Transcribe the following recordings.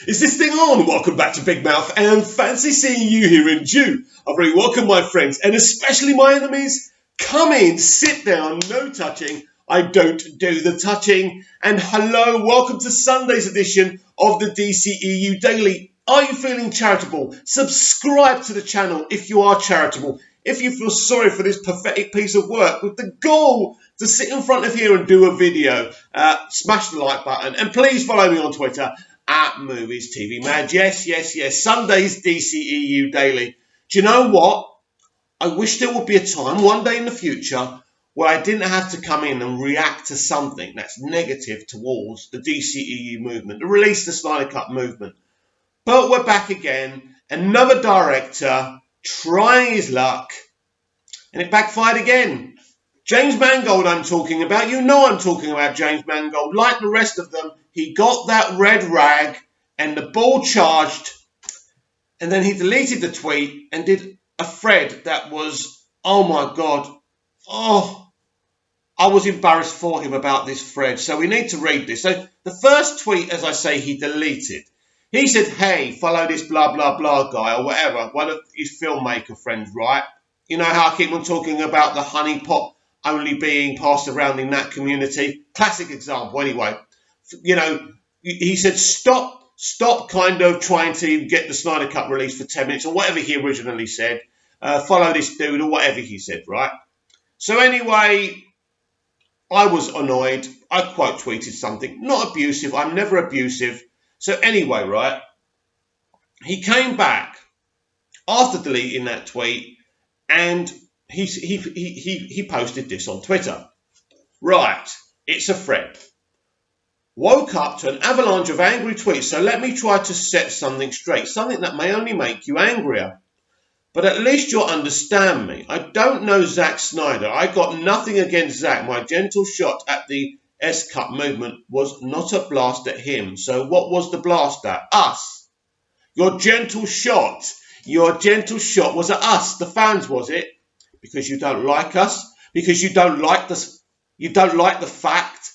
Is this thing on? Welcome back to Big Mouth and fancy seeing you here in June. A very welcome, my friends, and especially my enemies. Come in, sit down, no touching. I don't do the touching. And hello, welcome to Sunday's edition of the dceu Daily. Are you feeling charitable? Subscribe to the channel if you are charitable. If you feel sorry for this pathetic piece of work with the goal to sit in front of here and do a video, smash the like button and please follow me on Twitter at Movies TV Mad. Yes. Sunday's dceu Daily. Do you know what? I wish there would be a time one day in the future where I didn't have to come in and react to something that's negative towards the dceu movement, the Release the Snyder Cut movement. But we're back again. Another director trying his luck, and it backfired again. James Mangold I'm talking about. You know I'm talking about James Mangold. Like the rest of them, he got that red rag and the ball charged, and then he deleted the tweet and did a thread that was, oh my God, I was embarrassed for him about this thread. So we need to read this. So the first tweet, as I say, he deleted. He said, hey, follow this blah, blah, blah guy or whatever, one of his filmmaker friends, right? You know how I keep on talking about the honey pot only being passed around in that community? Classic example, anyway. You know, he said, stop kind of trying to get the Snyder Cut released for 10 minutes or whatever he originally said. Follow this dude or whatever he said, right? So anyway, I was annoyed. I quote tweeted something. Not abusive. I'm never abusive. So anyway, right, he came back after deleting that tweet and he posted this on Twitter. Right, it's a thread. Woke up to an avalanche of angry tweets, so let me try to set something straight, something that may only make you angrier. But at least you'll understand me. I don't know Zack Snyder. I got nothing against Zack. My gentle shot at the S-Cut movement was not a blast at him. So what was the blast at? Us. Your gentle shot was at us, the fans, was it? Because you don't like us? Because you don't like the fact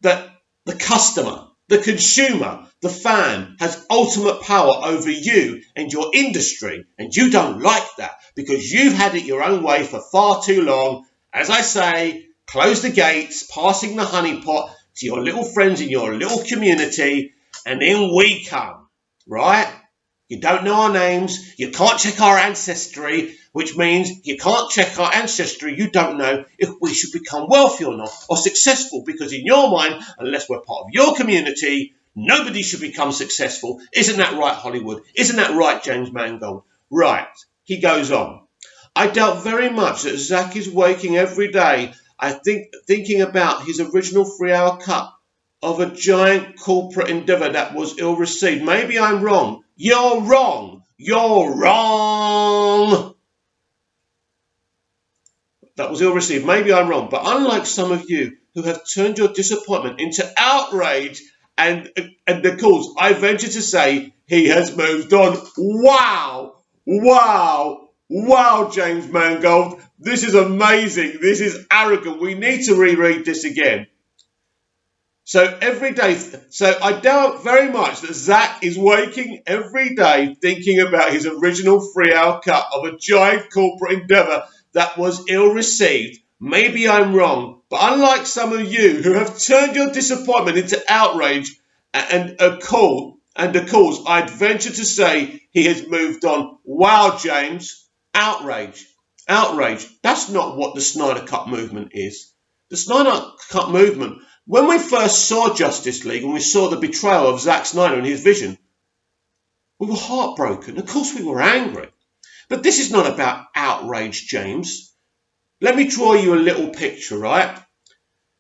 that the customer, the consumer, the fan has ultimate power over you and your industry, and you don't like that because you've had it your own way for far too long. As I say, close the gates, passing the honeypot to your little friends in your little community, and in we come, right? You don't know our names, you can't check our ancestry, which means you can't check our ancestry, you don't know if we should become wealthy or not, or successful, because in your mind, unless we're part of your community, nobody should become successful. Isn't that right, Hollywood? Isn't that right, James Mangold? Right, he goes on. I doubt very much that Zack is waking every day thinking about his original 3-hour cut of a giant corporate endeavour that was ill-received. Maybe I'm wrong. You're wrong. You're wrong. That was ill-received. Maybe I'm wrong. But unlike some of you who have turned your disappointment into outrage and the cause, I venture to say he has moved on. Wow, James Mangold. This is amazing. This is arrogant. We need to reread this again. So I doubt very much that Zack is waking every day thinking about his original 3-hour cut of a giant corporate endeavour that was ill-received. Maybe I'm wrong, but unlike some of you who have turned your disappointment into outrage and a cause, I'd venture to say he has moved on. Wow, James. Outrage. That's not what the Snyder Cut movement is. The Snyder Cut movement, when we first saw Justice League and we saw the betrayal of Zack Snyder and his vision, we were heartbroken. Of course we were angry. But this is not about outrage, James. Let me draw you a little picture, right?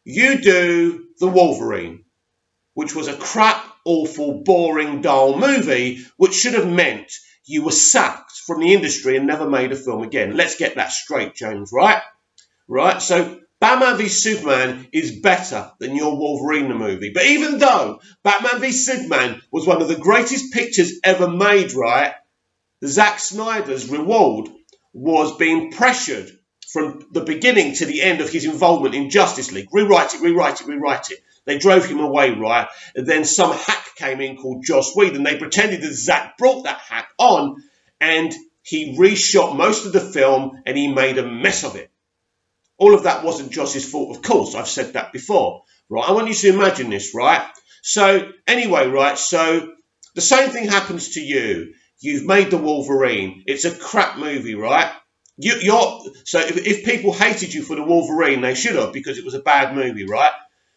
You do The Wolverine, which was a crap, awful, boring, dull movie, which should have meant you were sacked from the industry and never made a film again. Let's get that straight, James, right? Right, so Batman v Superman is better than your Wolverine the movie. But even though Batman v Superman was one of the greatest pictures ever made, right, Zack Snyder's reward was being pressured from the beginning to the end of his involvement in Justice League. Rewrite it. They drove him away, right? And then some hack came in called Joss Whedon. They pretended that Zack brought that hack on, and he reshot most of the film, and he made a mess of it. All of that wasn't Joss's fault, of course. I've said that before, right? I want you to imagine this, right? So anyway, right? So the same thing happens to you. You've made the Wolverine. It's a crap movie, right? So if people hated you for the Wolverine, they should have, because it was a bad movie, right?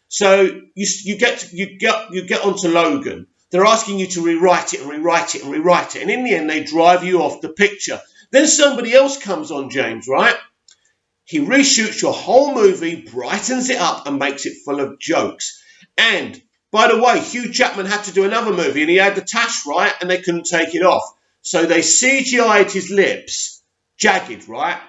So you get onto Logan. They're asking you to rewrite it and rewrite it and rewrite it, and in the end, they drive you off the picture. Then somebody else comes on, James, right? He reshoots your whole movie, brightens it up, and makes it full of jokes. And by the way, Hugh Jackman had to do another movie, and he had the tash, right? And they couldn't take it off. So they CGI'd his lips, jagged, right?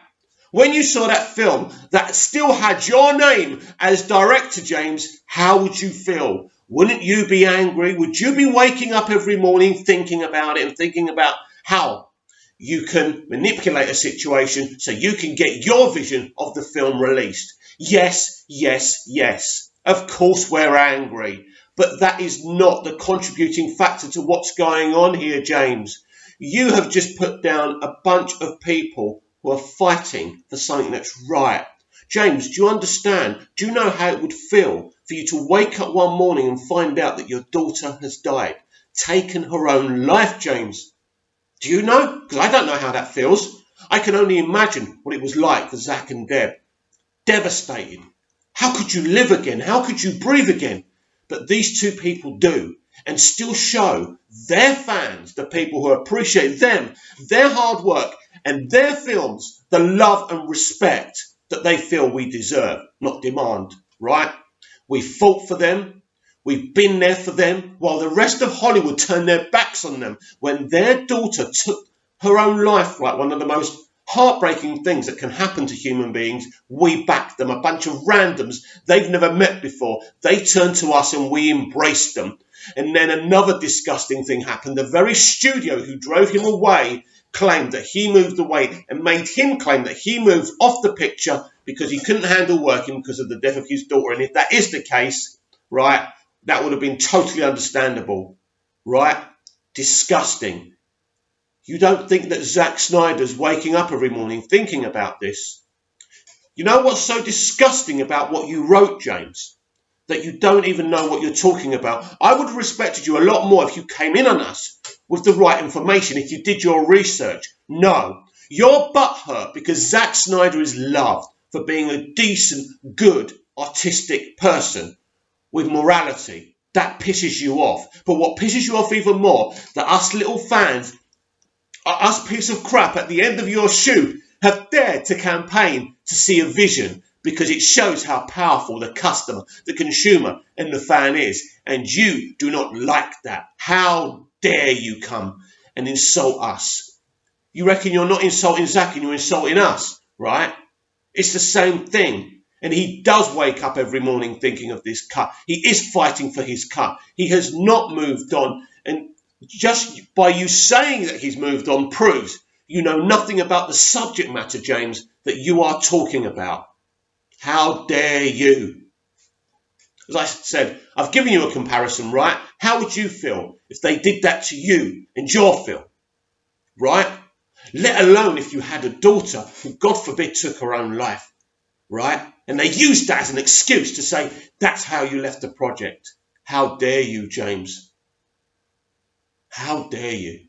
When you saw that film that still had your name as director, James, how would you feel? Wouldn't you be angry? Would you be waking up every morning thinking about it and thinking about how you can manipulate a situation so you can get your vision of the film released? Yes, yes, yes. Of course we're angry. But that is not the contributing factor to what's going on here, James. You have just put down a bunch of people who are fighting for something that's right. James, do you understand? Do you know how it would feel for you to wake up one morning and find out that your daughter has died, taken her own life, James? Do you know? Because I don't know how that feels. I can only imagine what it was like for Zack and Deb. Devastated. How could you live again? How could you breathe again? But these two people do, and still show their fans, the people who appreciate them, their hard work, and their films, the love and respect that they feel we deserve, not demand, right? We fought for them. We've been there for them, while the rest of Hollywood turned their backs on them when their daughter took her own life, right? One of the most heartbreaking things that can happen to human beings. We backed them, a bunch of randoms they've never met before. They turned to us and we embraced them. And then another disgusting thing happened. The very studio who drove him away claimed that he moved away and made him claim that he moved off the picture because he couldn't handle working because of the death of his daughter. And if that is the case, right, that would have been totally understandable, right? Disgusting. You don't think that Zack Snyder's waking up every morning thinking about this? You know what's so disgusting about what you wrote, James? That you don't even know what you're talking about. I would have respected you a lot more if you came in on us with the right information, if you did your research. No, you're butthurt because Zack Snyder is loved for being a decent, good, artistic person with morality. That pisses you off. But what pisses you off even more, that us little fans, us piece of crap at the end of your shoe, have dared to campaign to see a vision because it shows how powerful the customer, the consumer, and the fan is. And you do not like that. How dare you come and insult us? You reckon you're not insulting Zack and you're insulting us, right? It's the same thing. And he does wake up every morning thinking of this cut. He is fighting for his cut. He has not moved on. And just by you saying that he's moved on proves you know nothing about the subject matter, James, that you are talking about. How dare you? As I said, I've given you a comparison, right? How would you feel if they did that to you and your film, right? Let alone if you had a daughter who, God forbid, took her own life, right? And they used that as an excuse to say, that's how you left the project. How dare you, James? How dare you?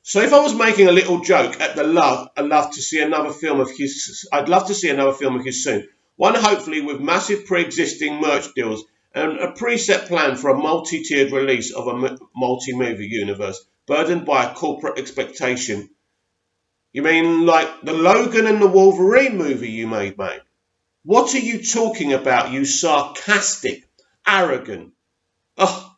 So if I was making a little joke at the love, I'd love to see another film of his. I'd love to see another film of his soon. One hopefully with massive pre-existing merch deals and a preset plan for a multi-tiered release of a multi-movie universe burdened by a corporate expectation. You mean like the Logan and the Wolverine movie you made, mate? What are you talking about, you sarcastic, arrogant? Oh.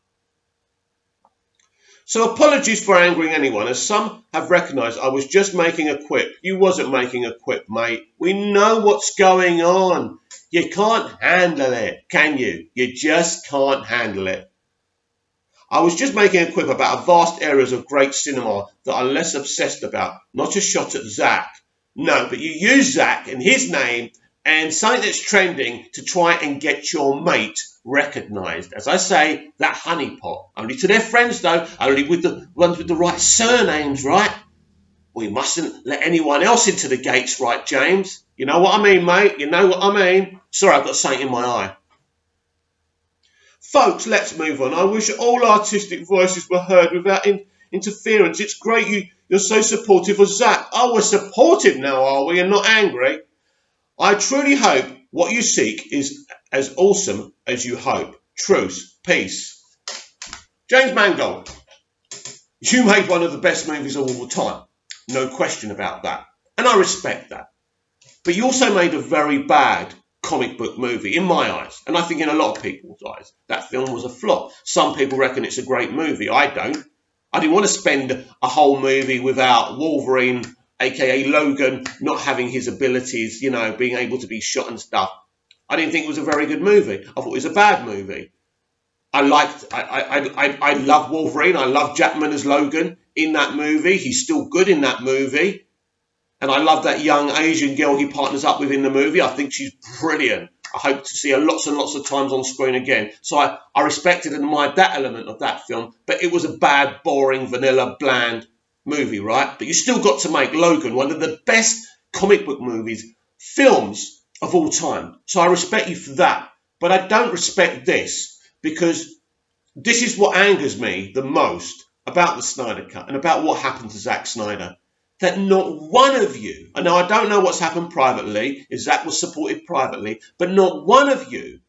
So apologies for angering anyone, as some have recognised I was just making a quip. You wasn't making a quip, mate. We know what's going on. You can't handle it, can you? You just can't handle it. I was just making a quip about vast areas of great cinema that I'm less obsessed about, not a shot at Zack. No, but you use Zack and his name and something that's trending to try and get your mate recognised. As I say, that honeypot. Only to their friends, though. Only with the ones with the right surnames, right? We mustn't let anyone else into the gates, right, James? You know what I mean, mate? You know what I mean? Sorry, I've got something in my eye. Folks, let's move on. I wish all artistic voices were heard without interference. It's great you're so supportive of Zack. Oh, we're supportive now, are we, and not angry? I truly hope what you seek is as awesome as you hope. Truce. Peace. James Mangold, you made one of the best movies of all time. No question about that. And I respect that. But you also made a very bad comic book movie, in my eyes. And I think in a lot of people's eyes. That film was a flop. Some people reckon it's a great movie. I don't. I didn't want to spend a whole movie without Wolverine, aka Logan, not having his abilities, you know, being able to be shot and stuff. I didn't think it was a very good movie. I thought it was a bad movie. I love Wolverine. I love Jackman as Logan in that movie. He's still good in that movie. And I love that young Asian girl he partners up with in the movie. I think she's brilliant. I hope to see her lots and lots of times on screen again. So I respected and admired that element of that film. But it was a bad, boring, vanilla, bland movie, right? But you still got to make Logan one of the best comic book films of all time. So I respect you for that. But I don't respect this, because this is what angers me the most about the Snyder Cut and about what happened to Zack Snyder. That not one of you, and now I don't know what's happened privately, if Zack was supported privately, but not one of you,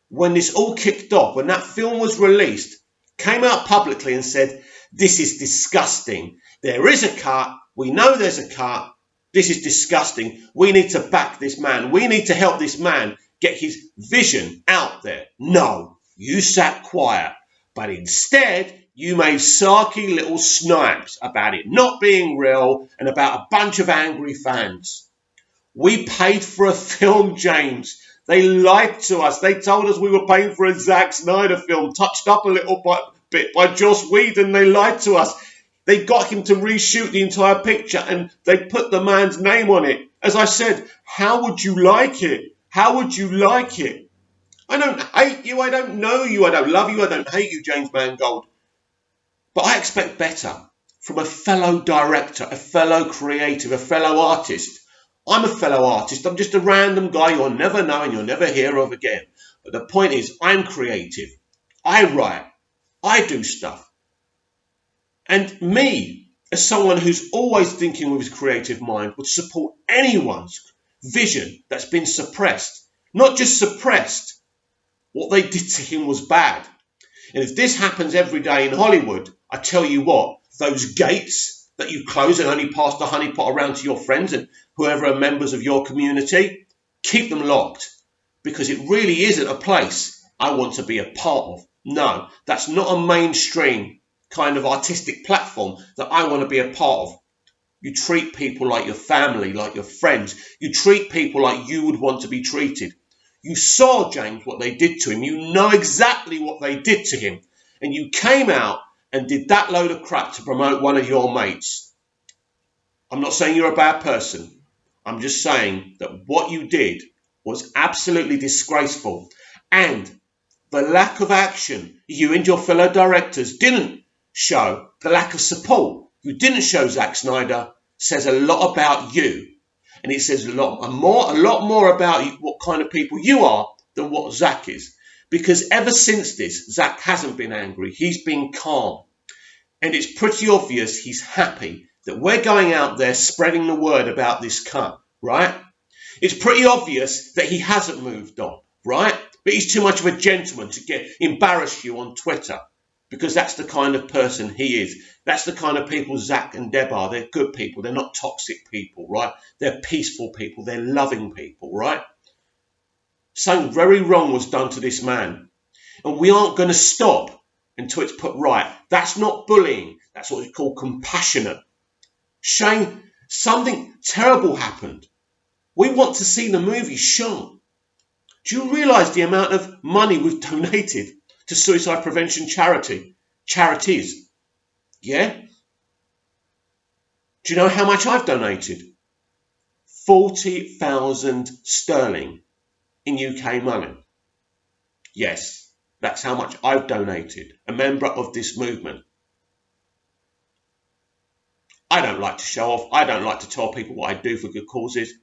when this all kicked off, when that film was released, came out publicly and said, this is disgusting. There is a cut. We know there's a cut. This is disgusting. We need to back this man. We need to help this man get his vision out there. No, you sat quiet, but instead you made sarky little snipes about it not being real and about a bunch of angry fans. We paid for a film, James. They lied to us. They told us we were paying for a Zack Snyder film, touched up a little bit by Joss Whedon. They lied to us. They got him to reshoot the entire picture and they put the man's name on it. As I said, how would you like it? How would you like it? I don't hate you. I don't know you. I don't love you. I don't hate you, James Mangold. But I expect better from a fellow director, a fellow creative, a fellow artist. I'm a fellow artist. I'm just a random guy you'll never know and you'll never hear of again. But the point is, I'm creative. I write. I do stuff. And me, as someone who's always thinking with his creative mind, would support anyone's vision that's been suppressed. Not just suppressed. What they did to him was bad. And if this happens every day in Hollywood, I tell you what, those gates that you close and only pass the honeypot around to your friends and whoever are members of your community, keep them locked, because it really isn't a place I want to be a part of. No, that's not a mainstream kind of artistic platform that I want to be a part of. You treat people like your family, like your friends. You treat people like you would want to be treated. You saw, James, what they did to him. You know exactly what they did to him. And you came out and did that load of crap to promote one of your mates. I'm not saying you're a bad person. I'm just saying that what you did was absolutely disgraceful. And the lack of action you and your fellow directors didn't show, the lack of support you didn't show Zack Snyder, says a lot about you. And it says a lot more about you, what kind of people you are, than what Zack is. Because ever since this, Zack hasn't been angry. He's been calm. And it's pretty obvious he's happy that we're going out there spreading the word about this cut, right? It's pretty obvious that he hasn't moved on, right? But he's too much of a gentleman to embarrass you on Twitter. Because that's the kind of person he is. That's the kind of people Zack and Deb are. They're good people. They're not toxic people, right? They're peaceful people. They're loving people, right? Something very wrong was done to this man. And we aren't going to stop until it's put right. That's not bullying. That's what we call compassionate. Shane, something terrible happened. We want to see the movie shown. Do you realise the amount of money we've donated to suicide prevention charities? Yeah? Do you know how much I've donated? 40,000 sterling in UK money. Yes, that's how much I've donated, a member of this movement. I don't like to show off. I don't like to tell people what I do for good causes,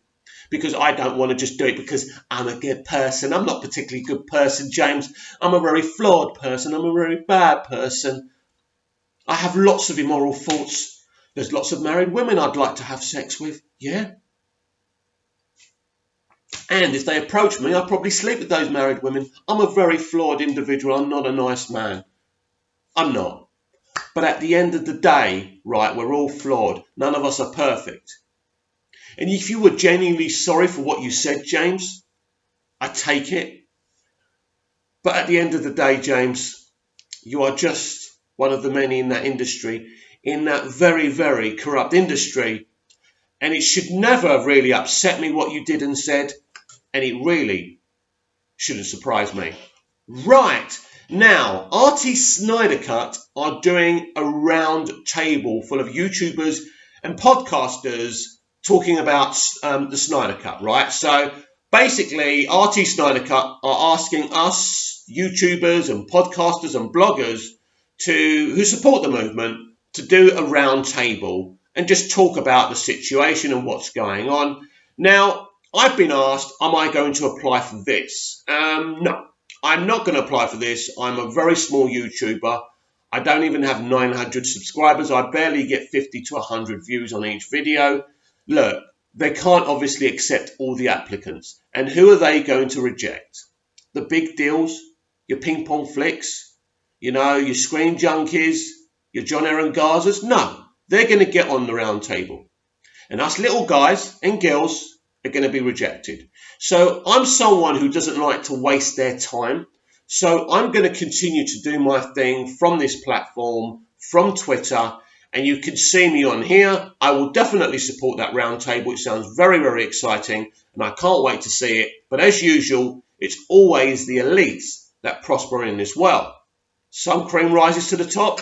because I don't want to just do it because I'm a good person. I'm not a particularly good person, James. I'm a very flawed person. I'm a very bad person. I have lots of immoral thoughts. There's lots of married women I'd like to have sex with. Yeah. And if they approach me, I'll probably sleep with those married women. I'm a very flawed individual. I'm not a nice man. I'm not. But at the end of the day, right, we're all flawed. None of us are perfect. And if you were genuinely sorry for what you said, James, I take it. But at the end of the day, James, you are just one of the many in that industry, in that very, very corrupt industry. And it should never really upset me what you did and said. And it really shouldn't surprise me. Right. Now, RT Snyder Cut are doing a round table full of YouTubers and podcasters talking about the Snyder Cut, right? So basically, RT Snyder Cut are asking us, YouTubers and podcasters and bloggers who support the movement, to do a round table and just talk about the situation and what's going on. Now, I've been asked, am I going to apply for this? No, I'm not going to apply for this. I'm a very small YouTuber. I don't even have 900 subscribers. I barely get 50 to 100 views on each video. Look, they can't obviously accept all the applicants. And who are they going to reject? The big deals, your ping pong flicks, your screen junkies, your John Aaron Gazas? No, they're going to get on the round table. And us little guys and girls are going to be rejected. So I'm someone who doesn't like to waste their time. So I'm going to continue to do my thing from this platform, from Twitter, and you can see me on here. I will definitely support that round table. It sounds very, very exciting, and I can't wait to see it. But as usual, it's always the elites that prosper in this world. Some cream rises to the top,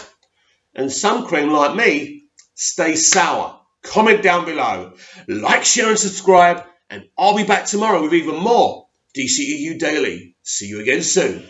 and some cream, like me, stays sour. Comment down below, like, share and subscribe, and I'll be back tomorrow with even more DCEU Daily. See you again soon.